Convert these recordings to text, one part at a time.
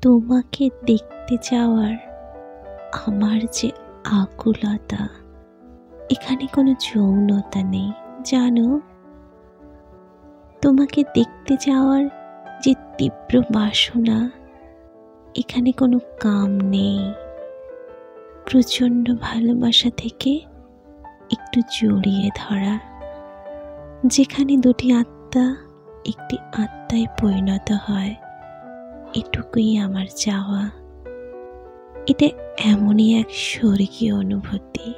তোমাকে দেখতে যাওয়ার আমার যে আকুলতা, এখানে কোনো যৌনতা নেই জানো। তোমাকে দেখতে যাওয়ার যে তীব্র বাসনা, এখানে কোনো কাম নেই। প্রচণ্ড ভালোবাসা থেকে একটু জড়িয়ে ধরা, যেখানে দুটি আত্মা একটি আত্মায় পরিণত হয়, এটুকুই আমার চাওয়া। এটা এমনই এক স্বর্গীয় অনুভূতি।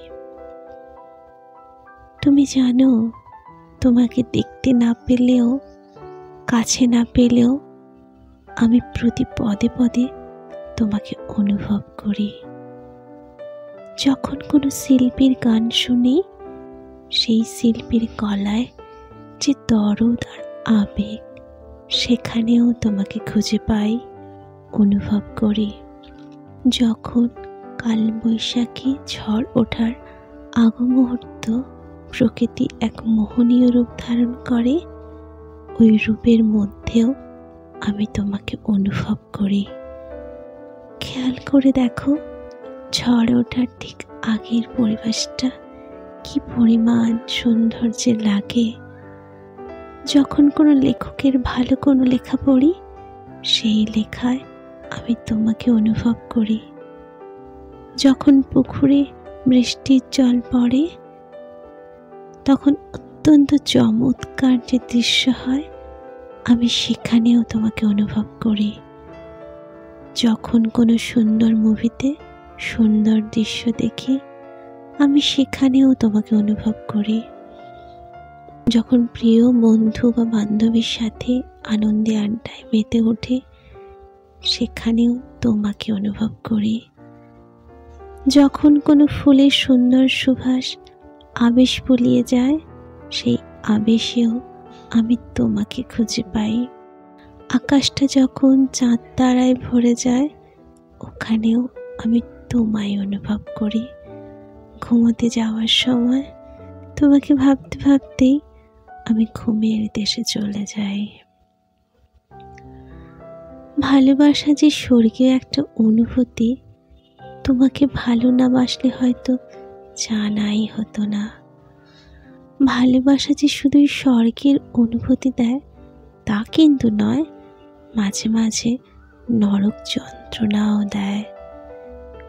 তুমি জানো, তোমাকে দেখতে না পেলেও, কাছে না পেলেও, আমি প্রতি পদে পদে তোমাকে অনুভব করি। যখন কোনো শিল্পীর গান শুনি, সেই শিল্পীর গলায় যে দরদ আর আবেগ, সেখানেও তোমাকে খুঁজে পাই, অনুভব করি। যখন কালবৈশাখী ঝড় ওঠার আগ মুহূর্ত প্রকৃতি এক মোহনীয় রূপ ধারণ করে, ওই রূপের মধ্যেও আমি তোমাকে অনুভব করি। খেয়াল করে দেখো, ঝড় ওঠার ঠিক আগের পরিবেশটা কি পরিমাণ সৌন্দর্যে লাগে। যখন কোনো লেখকের ভালো কোনো লেখা পড়ি, সেই লেখায় আমি তোমাকে অনুভব করি। যখন পুকুরে বৃষ্টির জল পড়ে, তখন অত্যন্ত চমৎকার যে দৃশ্য হয়, আমি সেখানেও তোমাকে অনুভব করি। যখন কোনো সুন্দর মুভিতে সুন্দর দৃশ্য দেখি, আমি সেখানেও তোমাকে অনুভব করি। যখন প্রিয় বন্ধু বা বান্ধবীর সাথে আনন্দে আড্ডায় মেতে ওঠে, সেখানেও তোমাকে অনুভব করি। যখন কোনো ফুলের সুন্দর সুবাস আবেশ বলিয়ে যায়, সেই আবেশেও আমি তোমাকে খুঁজে পাই। আকাশটা যখন চাঁদ তারায় ভরে যায়, ওখানেও আমি তোমায় অনুভব করি। ঘুমোতে যাওয়ার সময় তোমাকে ভাবতে ভাবতেই আমি ঘুমের দেশে চলে যাই। ভালোবাসা যে স্বর্গীয় একটা অনুভূতি, তোমাকে ভালো না বাসলে হয়তো জানাই হতো না। ভালোবাসা যে শুধুই স্বর্গের অনুভূতি দেয় তা কিন্তু নয়, মাঝে মাঝে নরক যন্ত্রণাও দেয়।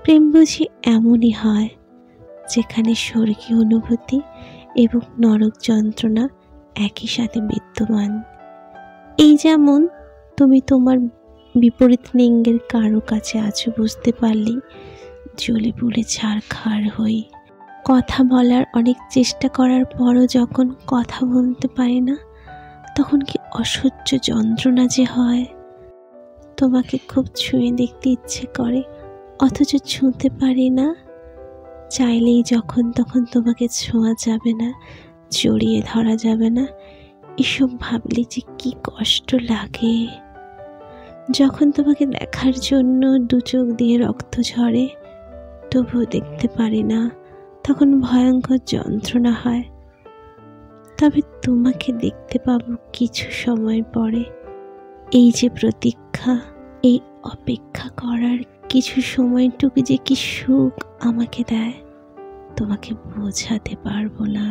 প্রেম বুঝি এমনই হয়, যেখানে স্বর্গীয় অনুভূতি এবং নরক যন্ত্রণা একই সাথে বিদ্যমান। এই যেমন তুমি তোমার বিপরীত লিঙ্গের কারো কাছে আছো, বুঝতে পারলেই জ্বলে পুড়ে ছারখার হই। কথা বলার অনেক চেষ্টা করার পরও যখন কথা বলতে পারি না, তখন কি অসহ্য যন্ত্রণা যে হয়। তোমাকে খুব ছুঁয়ে দেখতে ইচ্ছে করে, অথচ ছুঁতে পারি না। চাইলেই যখন তখন তোমাকে ছোঁয়া যাবে না, জড়িয়ে ধরা যাবে না। এসব ভাবলে যে কি কষ্ট লাগে। যখন তোমাকে দেখার জন্য দু চোখ দিয়ে রক্ত ঝরে, তবুও দেখতে পারি না, তখন ভয়ঙ্কর যন্ত্রণা হয়। তবে তোমাকে দেখতে পাবো কিছু সময় পরে। এই যে প্রতীক্ষা, এই অপেক্ষা করার কিছু সময়টুকু যে কি সুখ আমাকে দেয়, তোমাকে বোঝাতে পারবো না।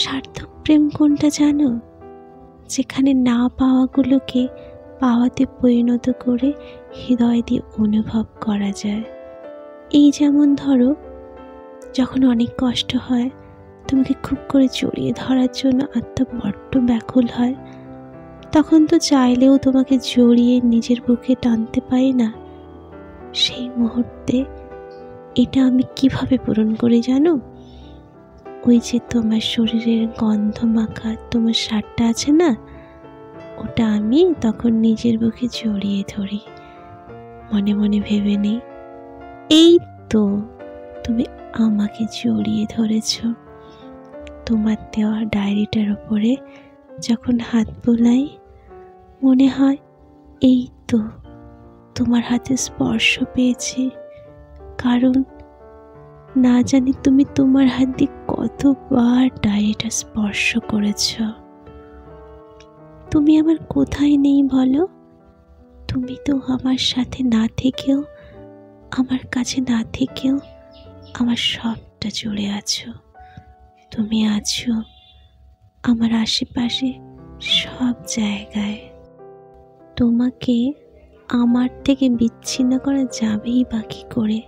সার্থক প্রেম কোনটা জানো? যেখানে না পাওয়াগুলোকে পাওয়াতে পরিণত করে হৃদয় দিয়ে অনুভব করা যায়। এই যেমন ধরো, যখন অনেক কষ্ট হয়, তোমাকে খুব করে জড়িয়ে ধরার জন্য আত্মা বড্ড ব্যাকুল হয়, তখন তো চাইলেও তোমাকে জড়িয়ে নিজের বুকে টানতে পারি না। সেই মুহূর্তে এটা আমি কিভাবে পূরণ করি জানো? ওই যে তোমার শরীরের গন্ধ মাখা তোমার শার্টটা আছে না, ওটা আমি তখন নিজের বুকে জড়িয়ে ধরি। মনে মনে ভেবে নেই, এই তো তুমি আমাকে জড়িয়ে ধরেছ। তোমার দেওয়া ডায়েরিটার ওপরে যখন হাত বোলাই, মনে হয় এই তো তোমার হাতে স্পর্শ পেয়েছি। কারণ না জানি তুমি তোমার হাত দিয়ে কতবার ডায়েরিটা স্পর্শ করেছ। তুমি আমার কোথায় নেই বলো? তুমি তো আমার সাথে না থেকেও, আমার কাছে না থেকেও আমার সবটা জুড়ে আছো। তুমি আছো আমার আশেপাশে সব জায়গায়। তোমাকে আমার থেকে বিচ্ছিন্ন করা যাবেই বা কী করে?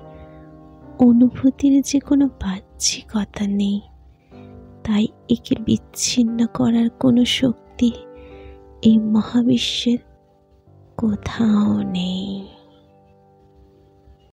অনুভূতির যে কোনো বাহ্যিকতা নেই, তাই একে বিচ্ছিন্ন করার কোনো শক্তি এই মহাবিশ্বের কোথাও নেই।